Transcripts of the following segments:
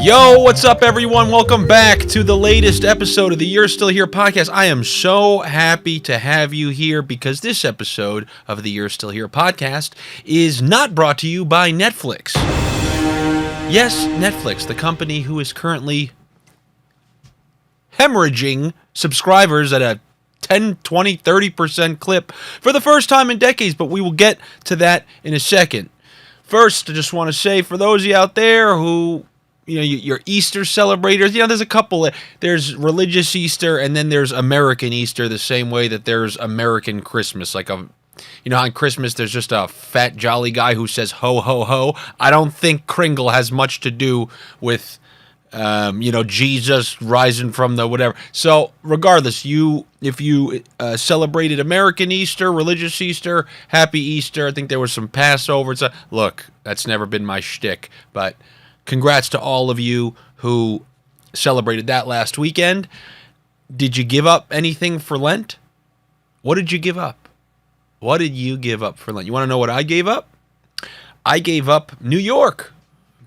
Yo, what's up, everyone? Welcome back to the latest episode of the You're Still Here podcast. I am so happy to have you here because this episode of the You're Still Here podcast is not brought to you by Netflix. Yes, Netflix, the company who is currently hemorrhaging subscribers at a 10, 20, 30% clip for the first time in decades, but we will get to that in a second. First, I just want to say, for those of you out there who, you're Easter celebrators, there's a couple. There's religious Easter, and then there's American Easter, the same way that there's American Christmas. Like, on Christmas, there's just a fat, jolly guy who says, ho, ho, ho. I don't think Kringle has much to do with, Jesus rising from the whatever. So, regardless, if you celebrated American Easter, religious Easter, Happy Easter, I think there was some Passover. Look, that's never been my shtick, but congrats to all of you who celebrated that last weekend. Did you give up anything for Lent? What did you give up? What did you give up for Lent? You want to know what I gave up? I gave up New York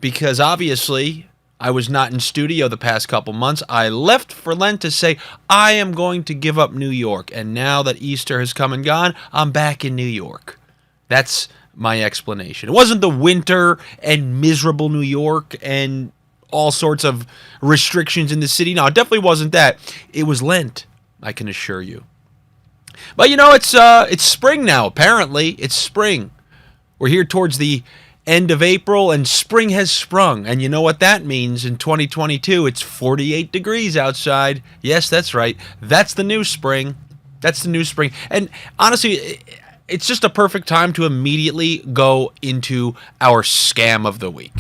because obviously I was not in studio the past couple months. I left for Lent to say I am going to give up New York. And now that Easter has come and gone, I'm back in New York. That's my explanation. It wasn't the winter and miserable New York and all sorts of restrictions in the city. No, it definitely wasn't that. It was Lent, I can assure you. But it's spring now, apparently. It's spring. We're here towards the end of April, and spring has sprung. And you know what that means in 2022? It's 48 degrees outside. Yes, that's right. That's the new spring. That's the new spring. And honestly, it's just a perfect time to immediately go into our scam of the week.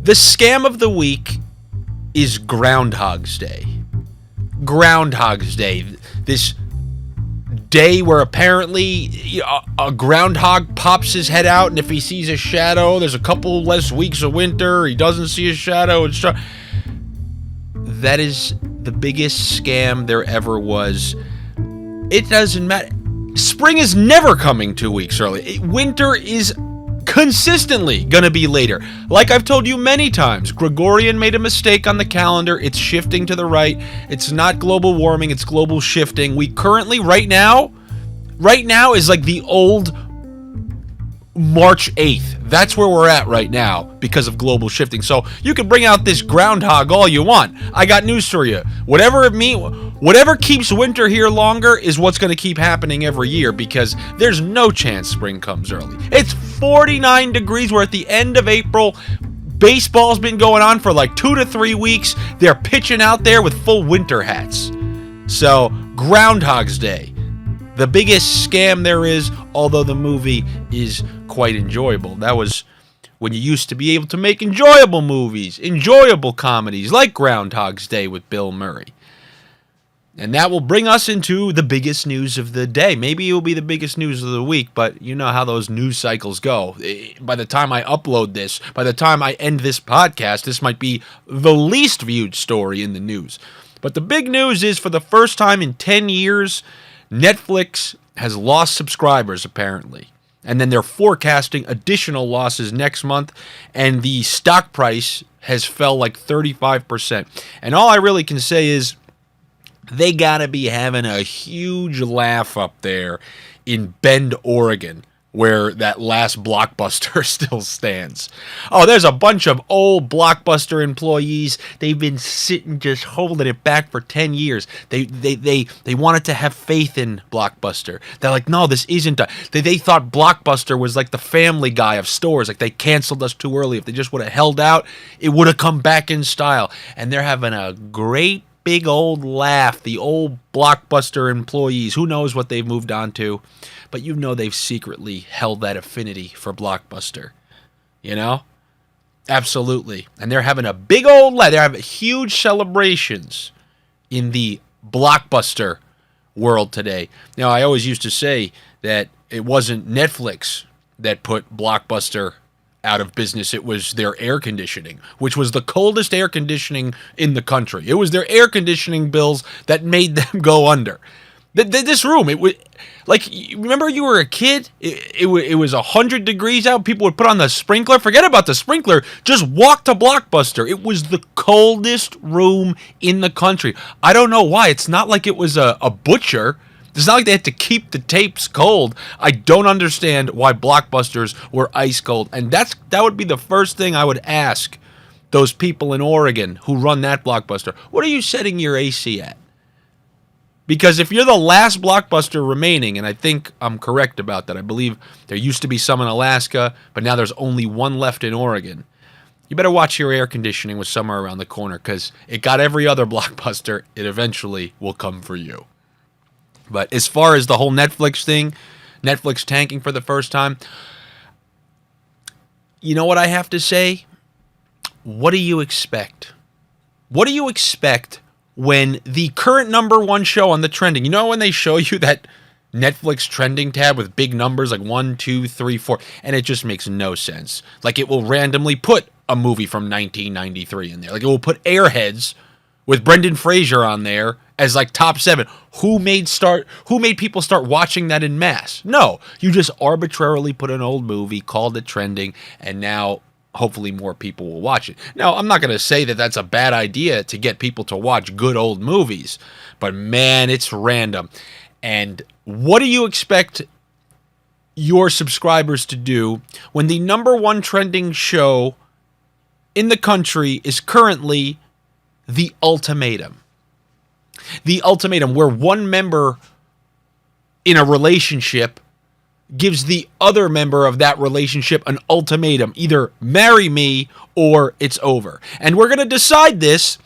The scam of the week is Groundhogs Day. Groundhogs Day. This day where apparently a groundhog pops his head out, and if he sees a shadow, there's a couple less weeks of winter. He doesn't see a shadow. That is the biggest scam there ever was. It doesn't matter. Spring is never coming 2 weeks early. Winter is consistently going to be later. Like I've told you many times, Gregorian made a mistake on the calendar. It's shifting to the right. It's not global warming. It's global shifting. We currently, right now is like the old March 8th. That's where we're at right now because of global shifting. So you can bring out this groundhog all you want. I got news for you. Whatever keeps winter here longer is what's going to keep happening every year because there's no chance spring comes early. It's 49 degrees. We're at the end of April. Baseball's been going on for like 2 to 3 weeks. They're pitching out there with full winter hats. So, Groundhogs Day. The biggest scam there is, although the movie is quite enjoyable. That was when you used to be able to make enjoyable movies, enjoyable comedies like Groundhog's Day with Bill Murray. And that will bring us into the biggest news of the day. Maybe it will be the biggest news of the week, but you know how those news cycles go. By the time I upload this, by the time I end this podcast, this might be the least viewed story in the news. But the big news is, for the first time in 10 years, Netflix has lost subscribers, apparently. And then they're forecasting additional losses next month, and the stock price has fell like 35%. And all I really can say is they gotta be having a huge laugh up there in Bend, Oregon, where that last Blockbuster still stands. Oh, there's a bunch of old Blockbuster employees. They've been sitting just holding it back for 10 years. They wanted to have faith in Blockbuster. They're like, no, this isn't. They thought Blockbuster was like the Family Guy of stores. Like, they canceled us too early. If they just would have held out, it would have come back in style. And they're having a great big old laugh. The old Blockbuster employees. Who knows what they've moved on to? But they've secretly held that affinity for Blockbuster. Absolutely. And they're having a big old laugh. They're having huge celebrations in the Blockbuster world today. Now, I always used to say that it wasn't Netflix that put Blockbuster out of business. It was their air conditioning, which was the coldest air conditioning in the country. It was their air conditioning bills that made them go under. This room, it was like, remember you were a kid? It was 100 degrees out. People would put on the sprinkler. Forget about the sprinkler. Just walk to Blockbuster. It was the coldest room in the country. I don't know why. It's not like it was a butcher. It's not like they had to keep the tapes cold. I don't understand why Blockbusters were ice cold. And that would be the first thing I would ask those people in Oregon who run that Blockbuster. What are you setting your AC at? Because if you're the last Blockbuster remaining, and I think I'm correct about that, I believe there used to be some in Alaska, but now there's only one left in Oregon, you better watch your air conditioning with somewhere around the corner, because it got every other Blockbuster. It eventually will come for you. But as far as the whole Netflix thing, Netflix tanking for the first time, you know what I have to say? What do you expect? What do you expect when the current number one show on the trending, you know when they show you that Netflix trending tab with big numbers like 1, 2, 3, 4, and it just makes no sense. Like it will randomly put a movie from 1993 in there. Like it will put Airheads with Brendan Fraser on there as like top 7. Who made people start watching that in mass? No, you just arbitrarily put an old movie, called it trending, and now hopefully more people will watch it. Now, I'm not going to say that that's a bad idea to get people to watch good old movies, but man, it's random. And what do you expect your subscribers to do when the number one trending show in the country is currently The Ultimatum? The Ultimatum, where one member in a relationship gives the other member of that relationship an ultimatum. Either marry me or it's over. And we're going to decide this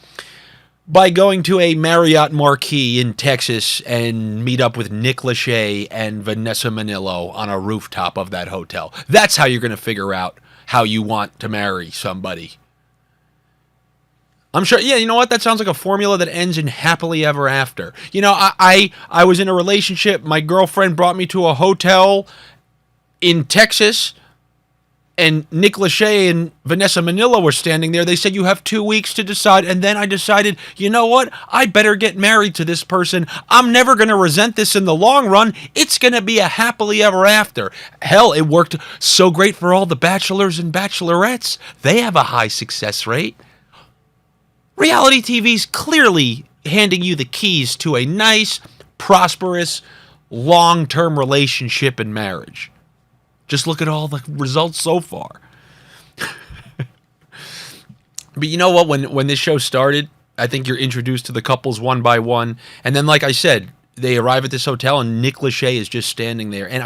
by going to a Marriott Marquis in Texas and meet up with Nick Lachey and Vanessa Manillo on a rooftop of that hotel. That's how you're going to figure out how you want to marry somebody. I'm sure, yeah, you know what? That sounds like a formula that ends in happily ever after. You know, I was in a relationship. My girlfriend brought me to a hotel in Texas, and Nick Lachey and Vanessa Manillo were standing there. They said, you have 2 weeks to decide. And then I decided, you know what? I better get married to this person. I'm never going to resent this in the long run. It's going to be a happily ever after. Hell, it worked so great for all the bachelors and bachelorettes. They have a high success rate. Reality TV's clearly handing you the keys to a nice, prosperous, long-term relationship and marriage. Just look at all the results so far. But you know what? When this show started, I think you're introduced to the couples one by one. And then, like I said, they arrive at this hotel and Nick Lachey is just standing there. And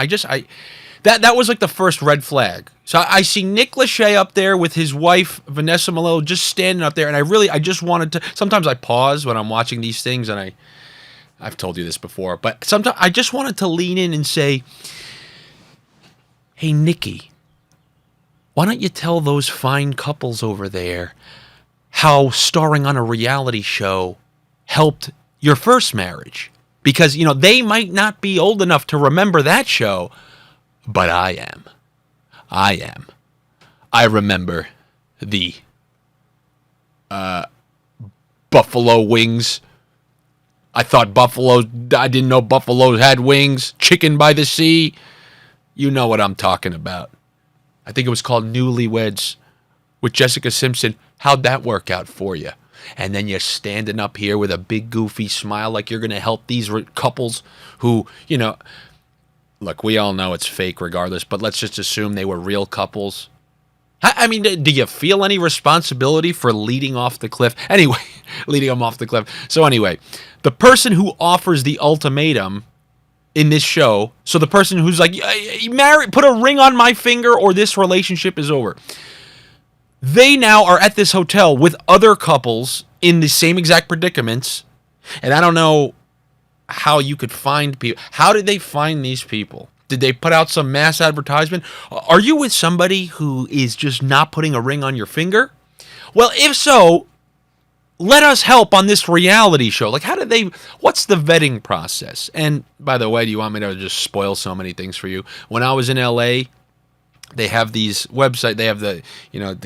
that was like the first red flag. So I see Nick Lachey up there with his wife, Vanessa Manillo, just standing up there. And I just wanted to, sometimes I pause when I'm watching these things, and I've told you this before, but sometimes I just wanted to lean in and say, hey, Nikki, why don't you tell those fine couples over there how starring on a reality show helped your first marriage? Because, you know, they might not be old enough to remember that show, but I am. I remember the buffalo wings. I didn't know buffaloes had wings. Chicken by the Sea. You know what I'm talking about. I think it was called Newlyweds with Jessica Simpson. How'd that work out for you? And then you're standing up here with a big goofy smile like you're going to help these couples who, you know, look, we all know it's fake regardless, but let's just assume they were real couples. I mean, do you feel any responsibility for leading off the cliff? Anyway, leading them off the cliff. So anyway, the person who offers the ultimatum in this show, so the person who's like, put a ring on my finger or this relationship is over. They now are at this hotel with other couples in the same exact predicaments. And I don't know how you could find people. How did they find these people? Did they put out some mass advertisement? Are you with somebody who is just not putting a ring on your finger? Well, if so, let us help on this reality show. Like, what's the vetting process? And by the way, do you want me to just spoil so many things for you? When I was in LA, They have these websites, they have the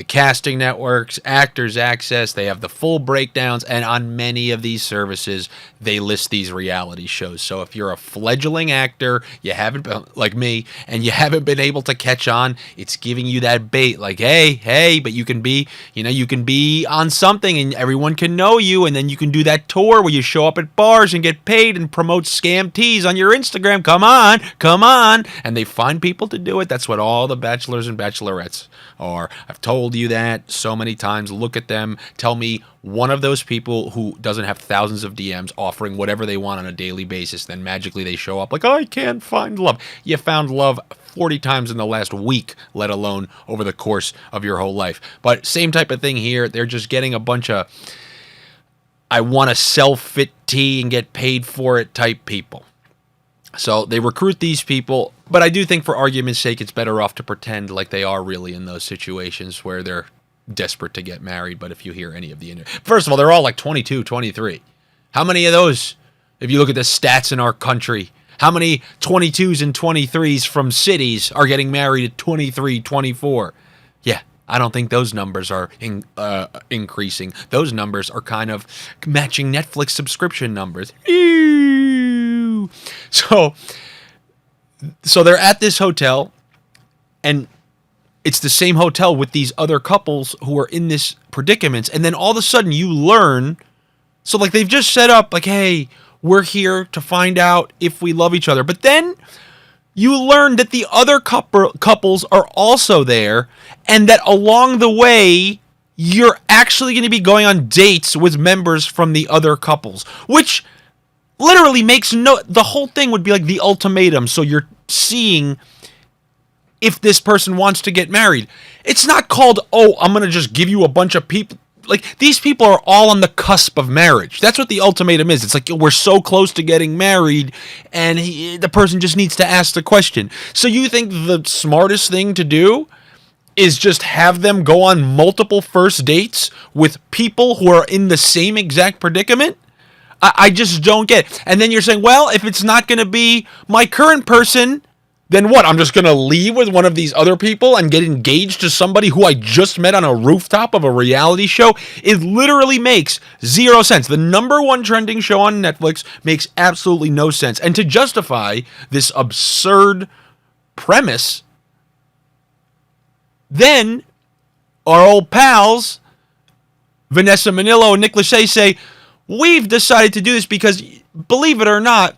casting networks, Actors Access, they have the full breakdowns, and on many of these services, they list these reality shows. So if you're a fledgling actor, you haven't been, like me, and you haven't been able to catch on, it's giving you that bait, like, hey, but you can be on something and everyone can know you, and then you can do that tour where you show up at bars and get paid and promote scam teas on your Instagram. Come on. And they find people to do it. That's what all the bachelors and bachelorettes are. I've told you that so many times. Look at them. Tell me one of those people who doesn't have thousands of DMs offering whatever they want on a daily basis, then magically they show up like, oh, I can't find love. You found love 40 times in the last week, let alone over the course of your whole life. But same type of thing here. They're just getting a bunch of, I want to sell fit tea and get paid for it type people. So they recruit these people, but I do think for argument's sake, it's better off to pretend like they are really in those situations where they're desperate to get married. But if you hear any of first of all, they're all like 22, 23. How many of those, if you look at the stats in our country, how many 22s and 23s from cities are getting married at 23, 24? Yeah, I don't think those numbers are increasing. Those numbers are kind of matching Netflix subscription numbers. So they're at this hotel, and it's the same hotel with these other couples who are in this predicament. And then all of a sudden you learn, so like they've just set up like, hey, we're here to find out if we love each other. But then you learn that the other couples are also there, and that along the way, you're actually going to be going on dates with members from the other couples, which literally makes the whole thing would be like the ultimatum. So you're seeing if this person wants to get married. It's not called, oh, I'm going to just give you a bunch of people. Like, these people are all on the cusp of marriage. That's what the ultimatum is. It's like, we're so close to getting married, and the person just needs to ask the question. So you think the smartest thing to do is just have them go on multiple first dates with people who are in the same exact predicament? I just don't get it. And then you're saying, well, if it's not going to be my current person, then what? I'm just going to leave with one of these other people and get engaged to somebody who I just met on a rooftop of a reality show? It literally makes zero sense. The number one trending show on Netflix makes absolutely no sense. And to justify this absurd premise, then our old pals, Vanessa Manillo and Nick Lachey, say, we've decided to do this because, believe it or not,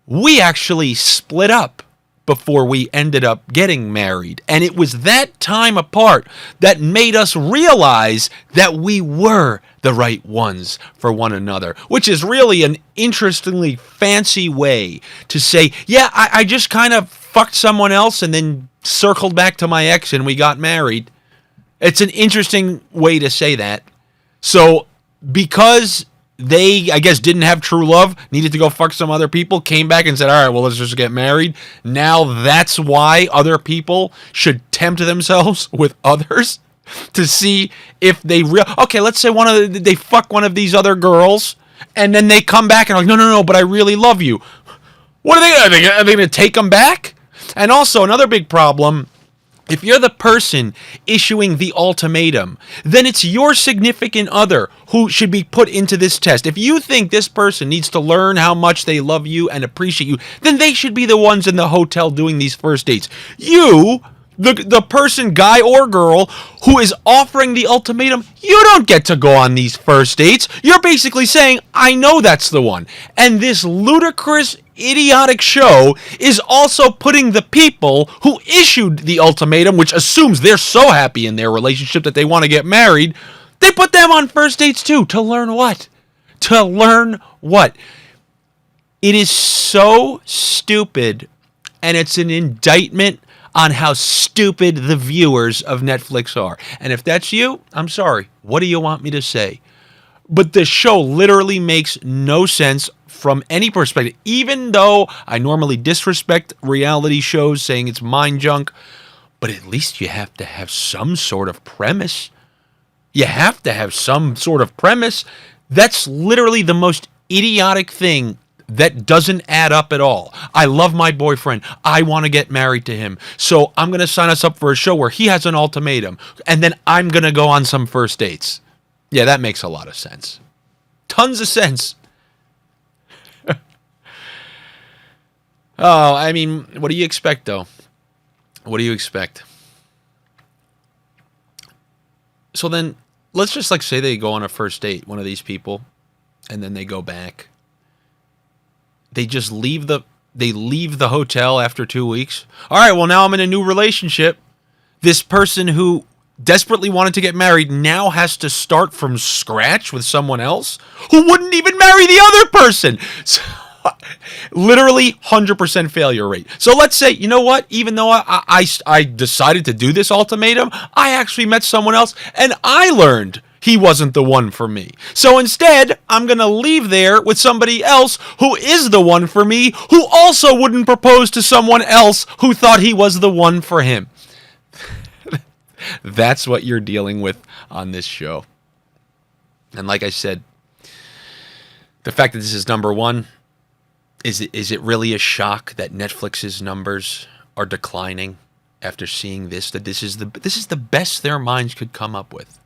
we actually split up before we ended up getting married. And it was that time apart that made us realize that we were the right ones for one another, which is really an interestingly fancy way to say, yeah, I just kind of fucked someone else and then circled back to my ex and we got married. It's an interesting way to say that. So because they, I guess, didn't have true love, needed to go fuck some other people, came back and said, all right, well, let's just get married. Now that's why other people should tempt themselves with others to see if they okay, let's say they fuck one of these other girls, and then they come back and are like, no, but I really love you. What are they going to take them back? And also, another big problem, if you're the person issuing the ultimatum, then it's your significant other who should be put into this test. If you think this person needs to learn how much they love you and appreciate you, then they should be the ones in the hotel doing these first dates. You, the person, guy or girl, who is offering the ultimatum, you don't get to go on these first dates. You're basically saying, I know that's the one. And this ludicrous, idiotic show is also putting the people who issued the ultimatum, which assumes they're so happy in their relationship that they want to get married, they put them on first dates too. To learn what? To learn what? It is so stupid, and it's an indictment on how stupid the viewers of Netflix are. And if that's you, I'm sorry. What do you want me to say? But the show literally makes no sense from any perspective, even though I normally disrespect reality shows saying it's mind junk, but at least you have to have some sort of premise. You have to have some sort of premise. That's literally the most idiotic thing that doesn't add up at all. I love my boyfriend. I want to get married to him. So I'm going to sign us up for a show where he has an ultimatum. And then I'm going to go on some first dates. Yeah, that makes a lot of sense. Tons of sense. Oh, I mean, what do you expect, though? What do you expect? So then, let's just like say they go on a first date, one of these people, and then they go back. They just leave the hotel after 2 weeks. All right, well, now I'm in a new relationship. This person who desperately wanted to get married now has to start from scratch with someone else who wouldn't even marry the other person. So, literally 100% failure rate. So let's say, you know what? Even though I decided to do this ultimatum, I actually met someone else and I learned he wasn't the one for me. So instead, I'm going to leave there with somebody else who is the one for me, who also wouldn't propose to someone else who thought he was the one for him. That's what you're dealing with on this show. And like I said, the fact that this is number one, is it really a shock that Netflix's numbers are declining after seeing this? That this is the best their minds could come up with.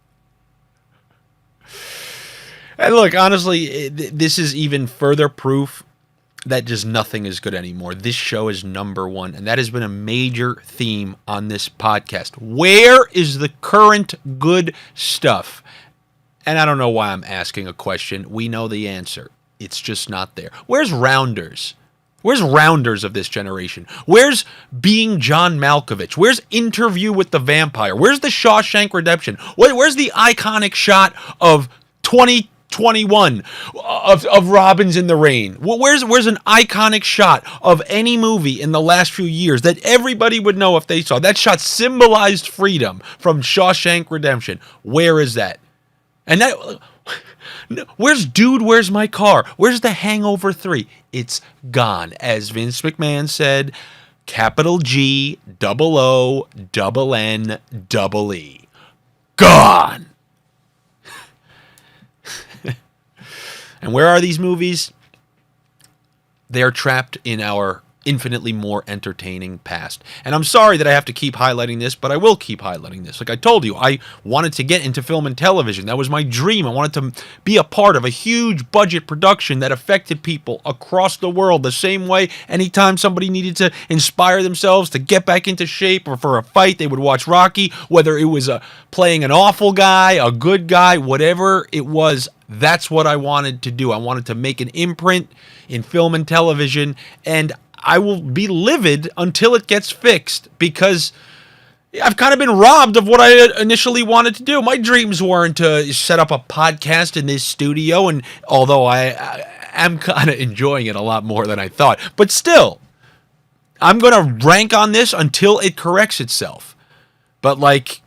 And look, honestly, this is even further proof that just nothing is good anymore. This show is number one, and that has been a major theme on this podcast. Where is the current good stuff? And I don't know why I'm asking a question. We know the answer. It's just not there. Where's Rounders? Where's Rounders of this generation? Where's Being John Malkovich? Where's Interview with the Vampire? Where's the Shawshank Redemption? Where's the iconic shot of 2021 of Robins in the Rain? Where's an iconic shot of any movie in the last few years that everybody would know if they saw? That shot symbolized freedom from Shawshank Redemption. Where is that? And that... Where's Dude, Where's My Car? Where's The Hangover 3? It's gone. As Vince McMahon said, capital G, double O, double N, double E. Gone. And where are these movies? They are trapped in our infinitely more entertaining past. And I'm sorry that I have to keep highlighting this, but I will keep highlighting this. Like I told you, I wanted to get into film and television. That was my dream. I wanted to be a part of a huge budget production that affected people across the world the same way. Anytime somebody needed to inspire themselves to get back into shape or for a fight, they would watch Rocky, whether it was playing an awful guy, a good guy, whatever it was. That's what I wanted to do. I wanted to make an imprint in film and television, and I will be livid until it gets fixed because I've kind of been robbed of what I initially wanted to do. My dreams weren't to set up a podcast in this studio, and although I am kind of enjoying it a lot more than I thought, but still, I'm going to rank on this until it corrects itself. But like,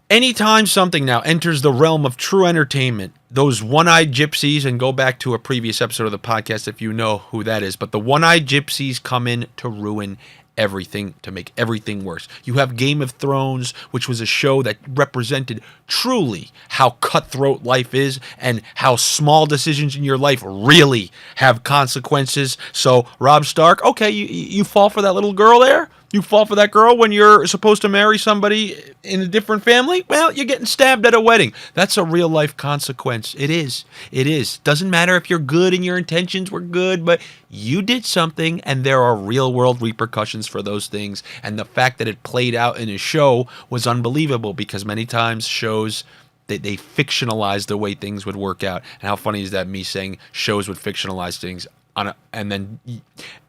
anytime something now enters the realm of true entertainment, those one-eyed gypsies, and go back to a previous episode of the podcast if you know who that is, but the one-eyed gypsies come in to ruin everything, to make everything worse. You have Game of Thrones, which was a show that represented truly how cutthroat life is and how small decisions in your life really have consequences. So, Robb Stark, okay, you fall for that little girl there? You fall for that girl when you're supposed to marry somebody in a different family? Well, you're getting stabbed at a wedding. That's a real life consequence. It is. It is. Doesn't matter if you're good and your intentions were good, but you did something and there are real world repercussions for those things. And the fact that it played out in a show was unbelievable because many times shows they fictionalize the way things would work out. And how funny is that, me saying shows would fictionalize things? And then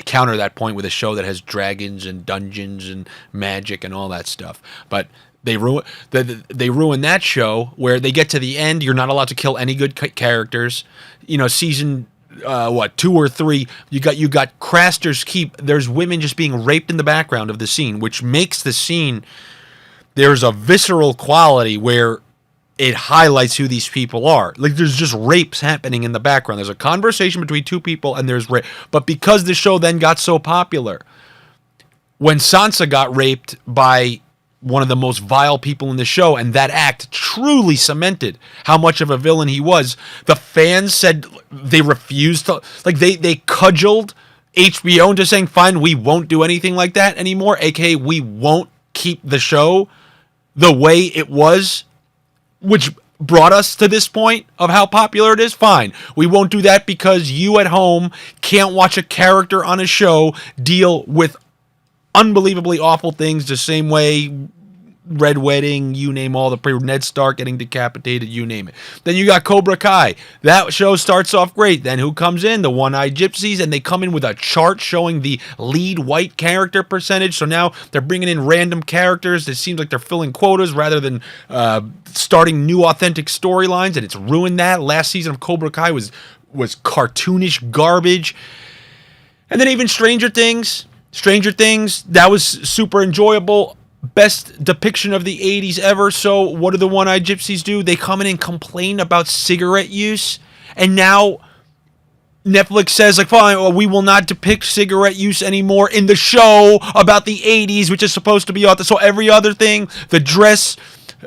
counter that point with a show that has dragons and dungeons and magic and all that stuff. But they ruin that show where they get to the end. You're not allowed to kill any good characters. You know, season 2 or 3. You got Craster's Keep. There's women just being raped in the background of the scene, which makes the scene. There's a visceral quality where it highlights who these people are. Like, there's just rapes happening in the background. There's a conversation between two people, and there's rape. But because the show then got so popular, when Sansa got raped by one of the most vile people in the show, and that act truly cemented how much of a villain he was. The fans said they refused to, like, they cudgeled HBO into saying, fine, we won't do anything like that anymore, aka we won't keep the show the way it was, which brought us to this point of how popular it is. Fine, we won't do that because you at home can't watch a character on a show deal with unbelievably awful things the same way Red Wedding, you name all the Ned Stark getting decapitated, you name it. Then you got Cobra Kai. That show starts off great. Then who comes in? The One-Eyed Gypsies, and they come in with a chart showing the lead white character percentage. So now they're bringing in random characters. It seems like they're filling quotas rather than starting new authentic storylines, and it's ruined that. Last season of Cobra Kai was cartoonish garbage. And then even Stranger Things, that was super enjoyable. Best depiction of the 80s ever. So what do the One-Eyed Gypsies do? They come in and complain about cigarette use. And now Netflix says, like, fine, well, we will not depict cigarette use anymore in the show about the 80s, which is supposed to be author. So every other thing, the dress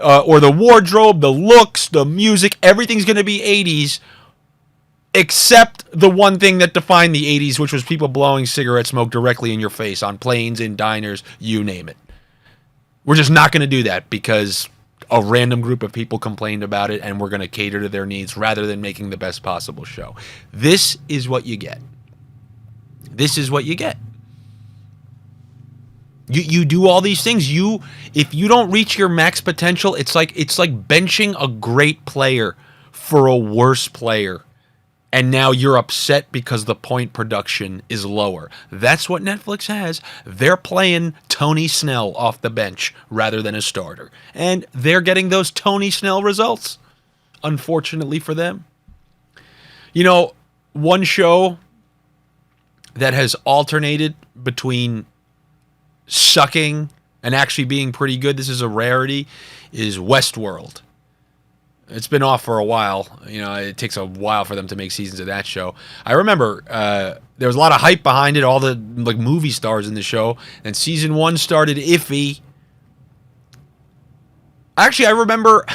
or the wardrobe, the looks, the music, everything's going to be 80s. Except the one thing that defined the 80s, which was people blowing cigarette smoke directly in your face on planes, in diners, you name it. We're just not going to do that because a random group of people complained about it, and we're going to cater to their needs rather than making the best possible show. This is what you get. This is what you get. You do all these things. If you don't reach your max potential, it's like benching a great player for a worse player. And now you're upset because the point production is lower. That's what Netflix has. They're playing Tony Snell off the bench rather than a starter. And they're getting those Tony Snell results, unfortunately for them. You know, one show that has alternated between sucking and actually being pretty good, this is a rarity, is Westworld. It's been off for a while. You know, it takes a while for them to make seasons of that show. I remember there was a lot of hype behind it, all the like movie stars in the show, and season 1 started iffy. Actually, I remember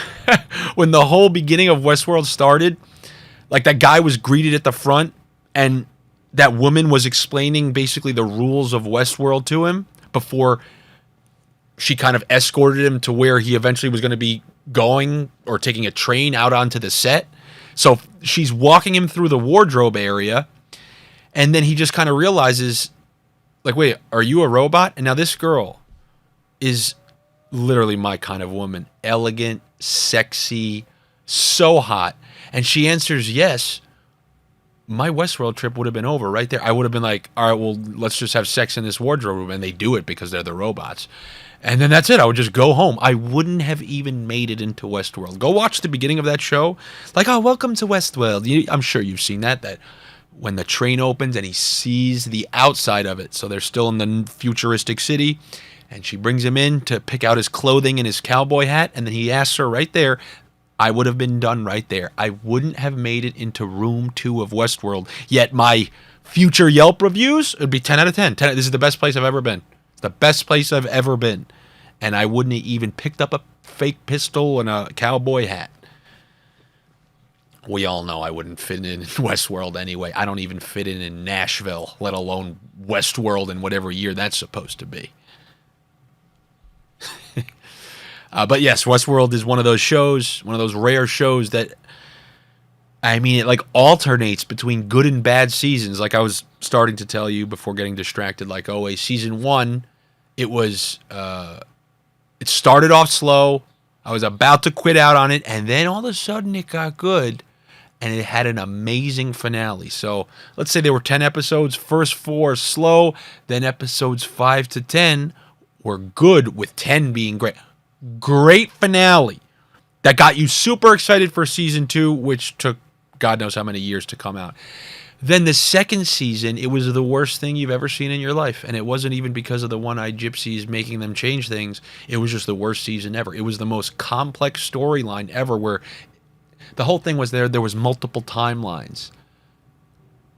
when the whole beginning of Westworld started, like that guy was greeted at the front, and that woman was explaining basically the rules of Westworld to him before she kind of escorted him to where he eventually was going to be going or taking a train out onto the set. So she's walking him through the wardrobe area, and then he just kind of realizes, like, wait, are you a robot? And now this girl is literally my kind of woman. Elegant, sexy, so hot. And she answers yes. My Westworld trip would have been over right there. I would have been like, all right, well, let's just have sex in this wardrobe room. And they do it because they're the robots. And then that's it. I would just go home. I wouldn't have even made it into Westworld. Go watch the beginning of that show. Like, oh, welcome to Westworld. I'm sure you've seen that when the train opens and he sees the outside of it. So they're still in the futuristic city. And she brings him in to pick out his clothing and his cowboy hat. And then he asks her right there. I would have been done right there. I wouldn't have made it into room 2 of Westworld. Yet my future Yelp reviews would be 10 out of 10. This is the best place I've ever been. It's the best place I've ever been. And I wouldn't have even picked up a fake pistol and a cowboy hat. We all know I wouldn't fit in Westworld anyway. I don't even fit in Nashville, let alone Westworld in whatever year that's supposed to be. But yes, Westworld is one of those shows, one of those rare shows that, I mean, it like alternates between good and bad seasons. Like I was starting to tell you before getting distracted, like always, season 1, it was, it started off slow. I was about to quit out on it, and then all of a sudden it got good, and it had an amazing finale. So let's say there were 10 episodes. First 4 slow, then episodes 5 to 10 were good, with 10 being great. Great finale that got you super excited for season 2, which took God knows how many years to come out. Then the second season, it was the worst thing you've ever seen in your life. And it wasn't even because of the One-Eyed Gypsies making them change things. It was just the worst season ever. It was the most complex storyline ever, where the whole thing was there was multiple timelines.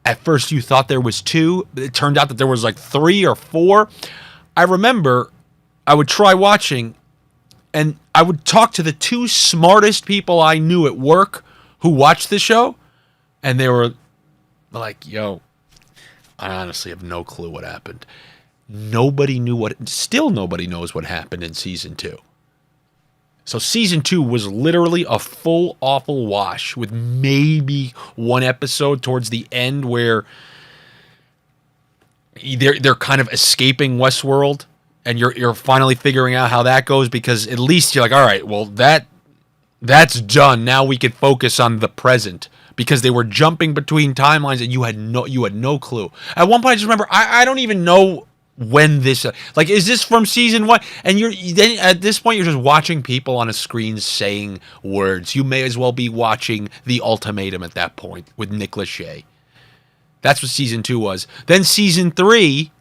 At first you thought there was 2. It turned out that there was like 3 or 4. I remember I would try watching, And I would talk to the two smartest people I knew at work who watched the show, and they were like, yo, I honestly have no clue what happened. Nobody knows what happened in season 2. So season 2 was literally a full awful wash with maybe one episode towards the end where they're kind of escaping Westworld, and you're finally figuring out how that goes, because at least you're like, all right, well that's done. Now we can focus on the present, because they were jumping between timelines and you had no clue. At one point, I just remember I don't even know when this like, is this from season 1? And then at this point you're just watching people on a screen saying words. You may as well be watching The Ultimatum at that point with Nick Lachey. That's what season 2 was. Then season 3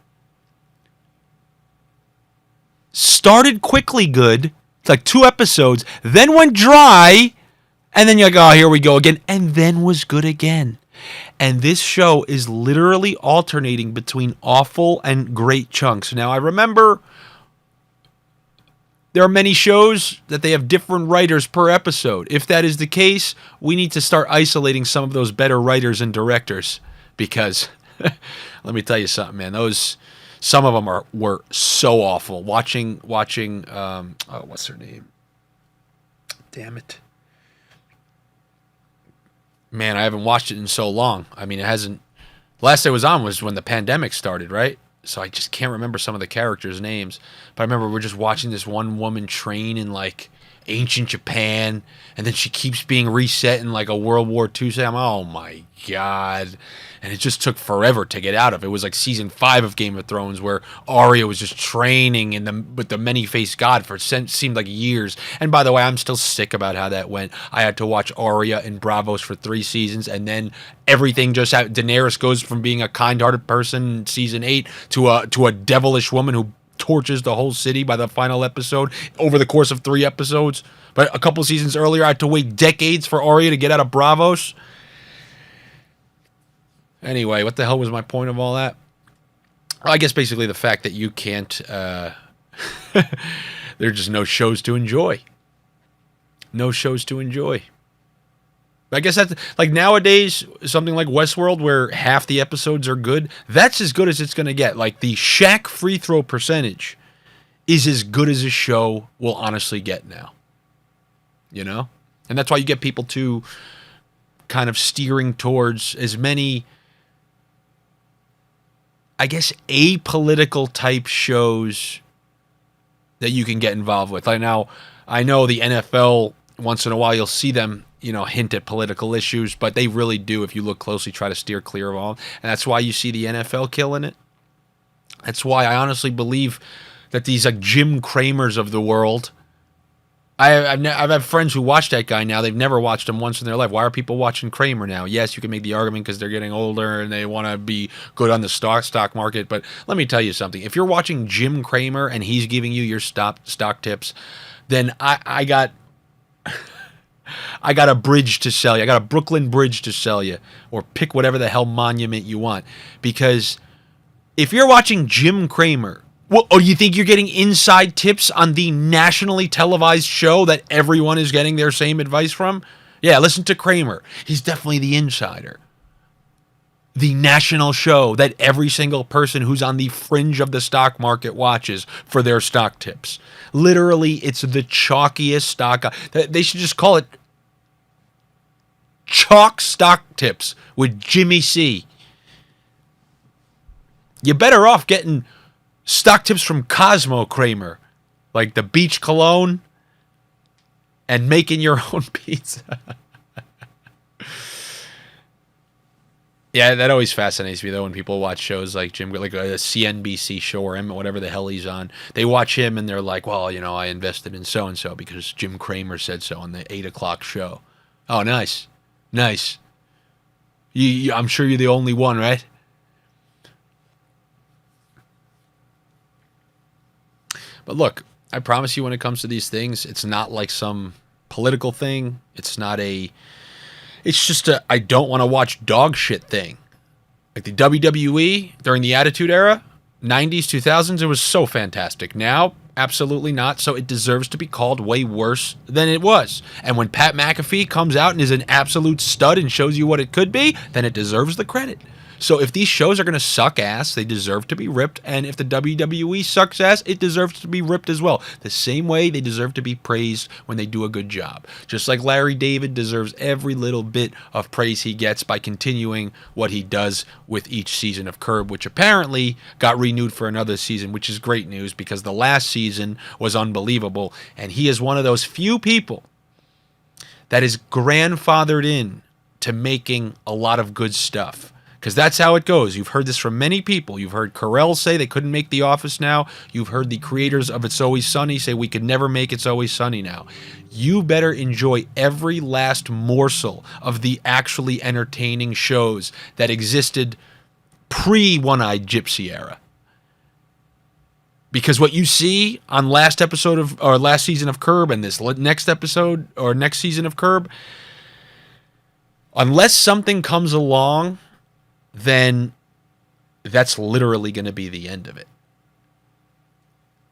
started quickly good. It's like 2 episodes, then went dry, and then you're like, oh, here we go again, and then was good again. And this show is literally alternating between awful and great chunks. Now, I remember there are many shows that they have different writers per episode. If that is the case, we need to start isolating some of those better writers and directors, because let me tell you something, man. Some of them were so awful. Watching what's her name? Damn it. Man, I haven't watched it in so long. I mean, it hasn't. Last it was on was when the pandemic started, right? So I just can't remember some of the characters' names. But I remember we're just watching this one woman train in like ancient Japan, and then she keeps being reset in like a World War II. So I'm, oh my God. And it just took forever to get out of. It was like season 5 of Game of Thrones, where Arya was just training with the many-faced god for seemed like years. And by the way, I'm still sick about how that went. I had to watch Arya in Bravos for 3 seasons, and then everything just happened. Daenerys goes from being a kind-hearted person in season 8 to a devilish woman who torches the whole city by the final episode over the course of 3 episodes. But a couple seasons earlier, I had to wait decades for Arya to get out of Bravos. Anyway, what the hell was my point of all that? Well, I guess basically the fact that you can't... there are just no shows to enjoy. No shows to enjoy. I guess that's... Like nowadays, something like Westworld, where half the episodes are good, that's as good as it's going to get. Like the Shaq free throw percentage is as good as a show will honestly get now. You know? And that's why you get people to kind of steering towards as many... I guess apolitical type shows that you can get involved with. Like now, I know the NFL, once in a while you'll see them, hint at political issues, but they really do, if you look closely, try to steer clear of all. And that's why you see the NFL killing it. That's why I honestly believe that these like Jim Cramers of the world, I've had friends who watch that guy now. They've never watched him once in their life. Why are people watching Kramer now? Yes, you can make the argument because they're getting older and they want to be good on the stock market. But let me tell you something. If you're watching Jim Cramer and he's giving you your stock tips, then I got a bridge to sell you. I got a Brooklyn Bridge to sell you, or pick whatever the hell monument you want. Because if you're watching Jim Cramer, well, or you think you're getting inside tips on the nationally televised show that everyone is getting their same advice from? Yeah, listen to Kramer. He's definitely the insider. The national show that every single person who's on the fringe of the stock market watches for their stock tips. Literally, it's the chalkiest stock. They should just call it Chalk Stock Tips with Jimmy C. You're better off getting stock tips from Cosmo Kramer, like the beach cologne and making your own pizza. Yeah, that always fascinates me though when people watch shows like Jim, like a CNBC show or whatever the hell he's on. They watch him and they're like, well, I invested in so and so because Jim Cramer said so on the 8:00 show. Oh, nice. I'm sure you're the only one, right? But look, I promise you when it comes to these things, it's not like some political thing. It's just a I don't want to watch dog shit thing. Like the WWE during the Attitude Era, 90s, 2000s, it was so fantastic. Now, Absolutely not. So it deserves to be called way worse than it was. And when Pat McAfee comes out and is an absolute stud and shows you what it could be, then it deserves the credit. So if these shows are going to suck ass, they deserve to be ripped. And if the WWE sucks ass, it deserves to be ripped as well. The same way they deserve to be praised when they do a good job. Just like Larry David deserves every little bit of praise he gets by continuing what he does with each season of Curb, which apparently got renewed for another season, which is great news because the last season was unbelievable. And he is one of those few people that is grandfathered in to making a lot of good stuff. Because that's how it goes. You've heard this from many people. You've heard Carell say they couldn't make The Office now. You've heard the creators of It's Always Sunny say we could never make It's Always Sunny now. You better enjoy every last morsel of the actually entertaining shows that existed pre-One-Eyed Gypsy era. Because what you see on last season of Curb and this next episode or next season of Curb, unless something comes along, then that's literally going to be the end of it.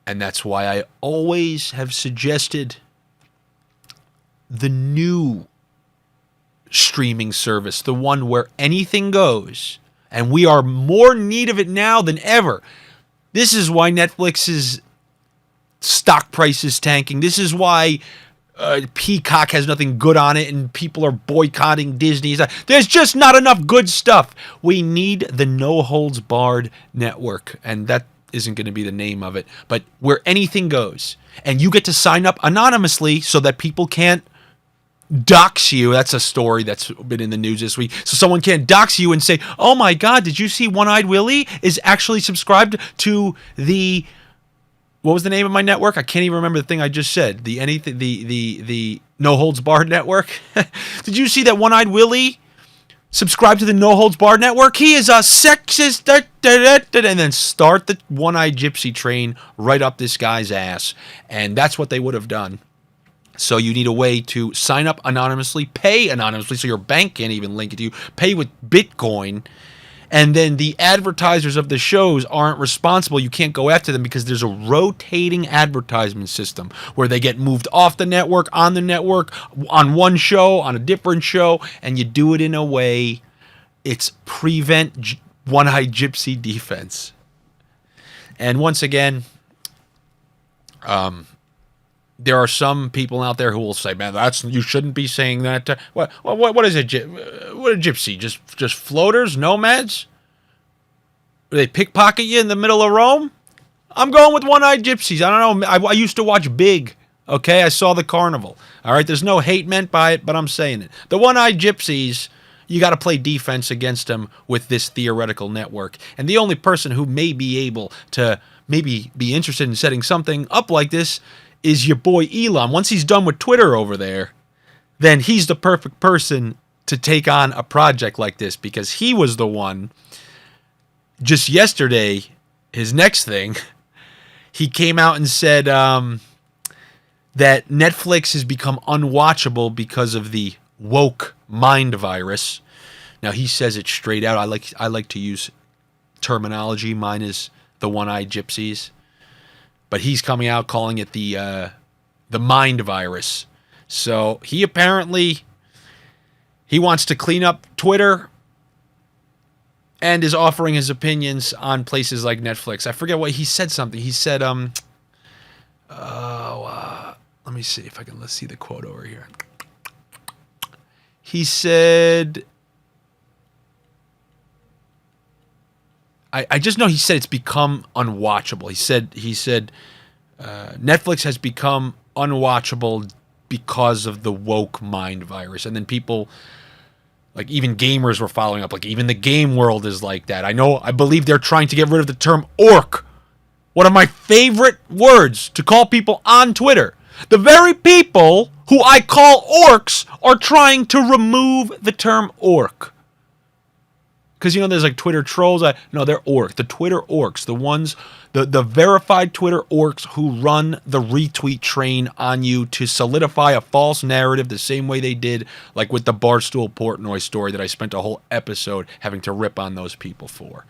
And that's why I always have suggested the new streaming service, the one where anything goes, and we are more in need of it now than ever. This is why Netflix's stock price is tanking. This is why Peacock has nothing good on it and people are boycotting Disney. There's just not enough good stuff. We need the No Holds Barred network, and that isn't going to be the name of it, but where anything goes. And you get to sign up anonymously so that people can't dox you. That's a story that's been in the news this week. So someone can't dox you and say, oh my God, did you see One-Eyed Willie is actually subscribed to the... What was the name of my network? I can't even remember the thing I just said. The No Holds Barred network. Did you see that One-Eyed Willie subscribed to the No Holds Barred network? He is a sexist. And then start the One-Eyed Gypsy train right up this guy's ass. And that's what they would have done. So you need a way to sign up anonymously, pay anonymously, so your bank can't even link it to you, pay with Bitcoin. And then the advertisers of the shows aren't responsible. You can't go after them because there's a rotating advertisement system where they get moved off the network, on one show, on a different show, and you do it in a way it's prevent One-Eyed Gypsy defense. And once again, there are some people out there who will say, "Man, you shouldn't be saying that." What is it? What a gypsy? Just floaters, nomads? Do they pickpocket you in the middle of Rome? I'm going with One-Eyed Gypsies. I don't know. I used to watch Big. Okay, I saw the carnival. All right, there's no hate meant by it, but I'm saying it. The One-Eyed Gypsies, you got to play defense against them with this theoretical network. And the only person who may be able to maybe be interested in setting something up like this is your boy Elon. Once he's done with Twitter over there, then he's the perfect person to take on a project like this because he was the one just yesterday, his next thing, he came out and said that Netflix has become unwatchable because of the woke mind virus. Now he says it straight out. I like to use terminology. Mine is the One-Eyed Gypsies. But he's coming out calling it the mind virus. So he wants to clean up Twitter and is offering his opinions on places like Netflix. I forget what he said. Something he said. Let me see if I can. Let's see the quote over here. He said. I just know he said it's become unwatchable. He said Netflix has become unwatchable because of the woke mind virus. And then people, like even gamers were following up. Like even the game world is like that. I believe they're trying to get rid of the term orc. One of my favorite words to call people on Twitter. The very people who I call orcs are trying to remove the term orc. Because, there's like Twitter trolls. No, they're orcs. The Twitter orcs. The ones, the verified Twitter orcs who run the retweet train on you to solidify a false narrative the same way they did like with the Barstool Portnoy story that I spent a whole episode having to rip on those people for.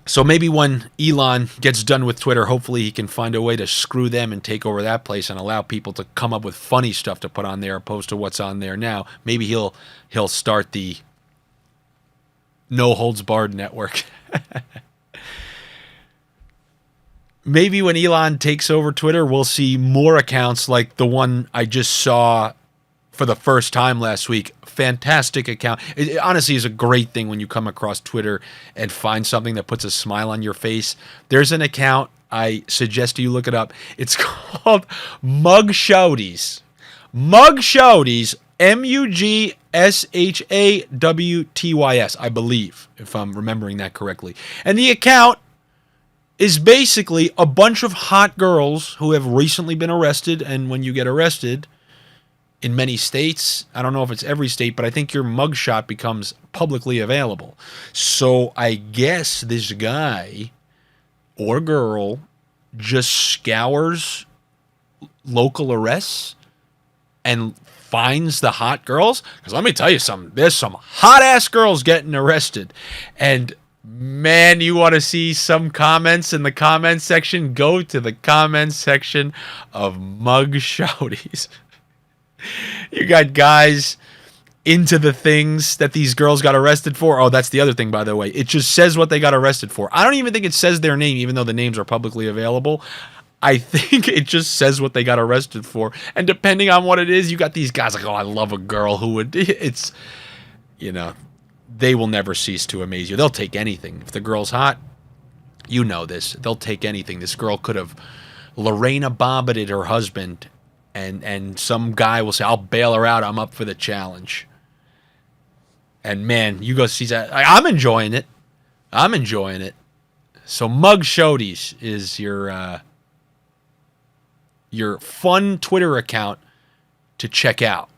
So maybe when Elon gets done with Twitter, hopefully he can find a way to screw them and take over that place and allow people to come up with funny stuff to put on there opposed to what's on there now. Maybe he'll start the no holds barred network. Maybe when Elon takes over Twitter, we'll see more accounts like the one I just saw for the first time last week. Fantastic account. It honestly is a great thing when you come across Twitter and find something that puts a smile on your face. There's an account. I suggest you look it up. It's called Mug Shawtys. Mug Shawtys, Mugshawtys, I believe, if I'm remembering that correctly. And the account is basically a bunch of hot girls who have recently been arrested, and when you get arrested, in many states, I don't know if it's every state, but I think your mugshot becomes publicly available. So I guess this guy or girl just scours local arrests and finds the hot girls. Because let me tell you something, there's some hot-ass girls getting arrested. And man, you want to see some comments in the comments section? Go to the comments section of Mug Shawtys. You got guys into the things that these girls got arrested for. Oh, that's the other thing, by the way. It just says what they got arrested for. I don't even think it says their name, even though the names are publicly available. I think it just says what they got arrested for. And depending on what it is, you got these guys like, oh, I love a girl who would... It's, you know, they will never cease to amaze you. They'll take anything. If the girl's hot, you know this. They'll take anything. This girl could have Lorena Bobbited her husband, and some guy will say, I'll bail her out. I'm up for the challenge. And man, you go see that. I'm enjoying it. I'm enjoying it. So Mug Shawtys is your fun Twitter account to check out.